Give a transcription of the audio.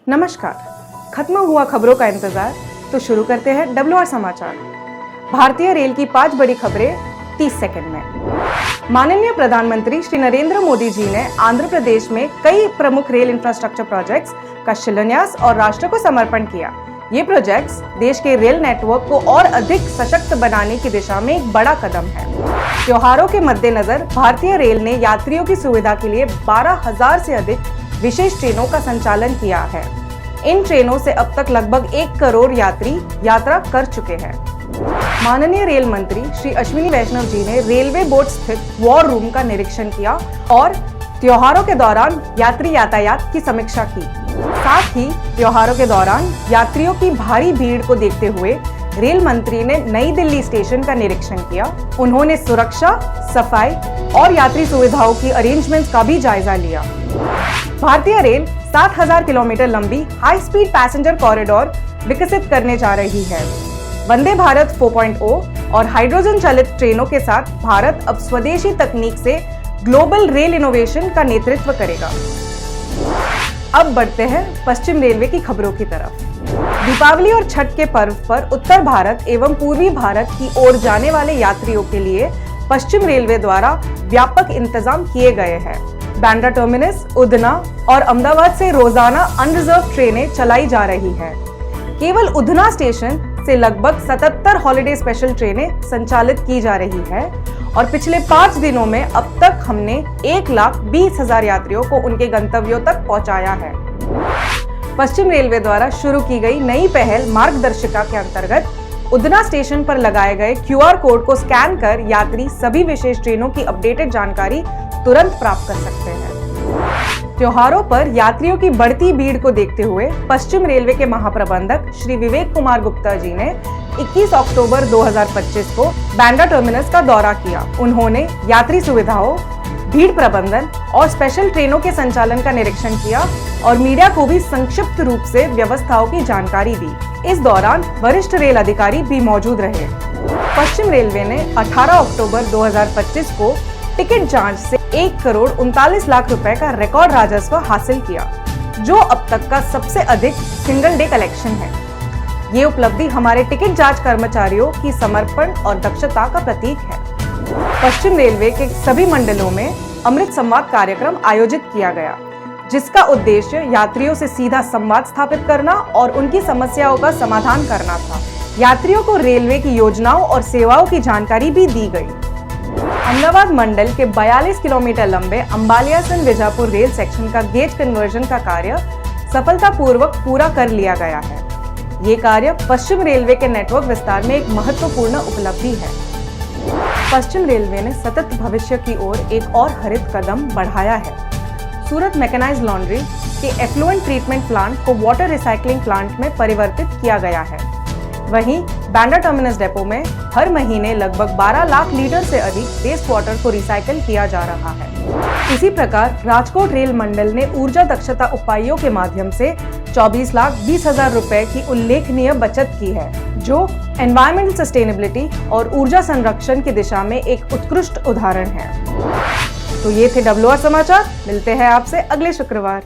नमस्कार, खत्म हुआ खबरों का इंतजार, तो शुरू करते हैं WR समाचार। भारतीय रेल की 5 बड़ी खबरें 30 सेकंड में। माननीय प्रधानमंत्री श्री नरेंद्र मोदी जी ने आंध्र प्रदेश में कई प्रमुख रेल इंफ्रास्ट्रक्चर प्रोजेक्ट्स का शिलान्यास और राष्ट्र को समर्पण किया। ये प्रोजेक्ट्स देश के रेल नेटवर्क को और अधिक सशक्त बनाने की दिशा में एक बड़ा कदम है। त्योहारों के मद्देनजर भारतीय रेल ने यात्रियों की सुविधा के लिए 12,000 से अधिक विशेष ट्रेनों का संचालन किया है। इन ट्रेनों से अब तक लगभग 1 करोड़ यात्री यात्रा कर चुके हैं। माननीय रेल मंत्री श्री अश्विनी वैष्णव जी ने रेलवे बोर्ड स्थित वॉर रूम का निरीक्षण किया और त्योहारों के दौरान यात्री यातायात की समीक्षा की। साथ ही त्योहारों के दौरान यात्रियों की भारी भीड़ को देखते हुए रेल मंत्री ने नई दिल्ली स्टेशन का निरीक्षण किया। उन्होंने सुरक्षा, सफाई और यात्री सुविधाओं की अरेंजमेंट्स का भी जायजा लिया। भारतीय रेल 7,000 किलोमीटर लंबी हाई स्पीड पैसेंजर कॉरिडोर विकसित करने जा रही है। वंदे भारत 4.0 और हाइड्रोजन चालित ट्रेनों के साथ भारत अब स्वदेशी तकनीक से ग्लोबल रेल इनोवेशन का नेतृत्व करेगा। अब बढ़ते हैं पश्चिम रेलवे की खबरों की तरफ। दीपावली और छठ के पर्व पर उत्तर भारत एवं पूर्वी भारत की ओर जाने वाले यात्रियों के लिए पश्चिम रेलवे द्वारा व्यापक इंतजाम किए गए हैं। बांद्रा टर्मिनस, उधना और अहमदाबाद से रोजाना अनरिजर्व ट्रेनें चलाई जा रही हैं। केवल उधना स्टेशन से लगभग 77 हॉलिडे स्पेशल ट्रेनें संचालित की जा रही है और पिछले 5 दिनों में अब तक हमने 1,20,000 यात्रियों को उनके गंतव्यों तक पहुंचाया है। पश्चिम रेलवे द्वारा शुरू की गई नई पहल मार्गदर्शिका के अंतर्गत उधना स्टेशन पर लगाए गए QR कोड को स्कैन कर यात्री सभी विशेष ट्रेनों की अपडेटेड जानकारी तुरंत प्राप्त कर सकते हैं। त्योहारों पर यात्रियों की बढ़ती भीड़ को देखते हुए पश्चिम रेलवे के महाप्रबंधक श्री विवेक कुमार गुप्ता जी ने 21 अक्टूबर 2025 को बांद्रा टर्मिनस का दौरा किया। उन्होंने यात्री सुविधाओं, भीड़ प्रबंधन और स्पेशल ट्रेनों के संचालन का निरीक्षण किया और मीडिया को भी संक्षिप्त रूप से व्यवस्थाओं की जानकारी दी। इस दौरान वरिष्ठ रेल अधिकारी भी मौजूद रहे। पश्चिम रेलवे ने 18 अक्टूबर 2025 को टिकट जांच से 1 करोड़ 39 लाख रुपए का रिकॉर्ड राजस्व हासिल किया, जो अब तक का सबसे अधिक सिंगल डे कलेक्शन है। ये उपलब्धि हमारे टिकट जांच कर्मचारियों की समर्पण और दक्षता का प्रतीक है। पश्चिम रेलवे के सभी मंडलों में अमृत संवाद कार्यक्रम आयोजित किया गया, जिसका उद्देश्य यात्रियों से सीधा संवाद स्थापित करना और उनकी समस्याओं का समाधान करना था। यात्रियों को रेलवे की योजनाओं और सेवाओं की जानकारी भी दी गई। अहमदाबाद मंडल के 42 किलोमीटर लंबे अंबालियासन विजापुर रेल सेक्शन का गेज कन्वर्जन का कार्य सफलतापूर्वक पूरा कर लिया गया है। ये कार्य पश्चिम रेलवे के नेटवर्क विस्तार में एक महत्वपूर्ण उपलब्धि है। पश्चिम रेलवे ने सतत भविष्य की ओर एक और हरित कदम बढ़ाया है। सूरत मैकेनाइज्ड लॉन्ड्री के एफ्लुएंट ट्रीटमेंट प्लांट को वाटर रिसाइकलिंग प्लांट में परिवर्तित किया गया है। वहीं बांद्रा टर्मिनस डेपो में हर महीने लगभग 12 लाख लीटर से अधिक वेस्ट वाटर को रिसाइकिल किया जा रहा है। इसी प्रकार राजकोट रेल मंडल ने ऊर्जा दक्षता उपायों के माध्यम से 24,20,000 रुपए की उल्लेखनीय बचत की है, जो एनवायरमेंटल सस्टेनेबिलिटी और ऊर्जा संरक्षण की दिशा में एक उत्कृष्ट उदाहरण है। तो ये थे WR समाचार। मिलते हैं आपसे अगले शुक्रवार।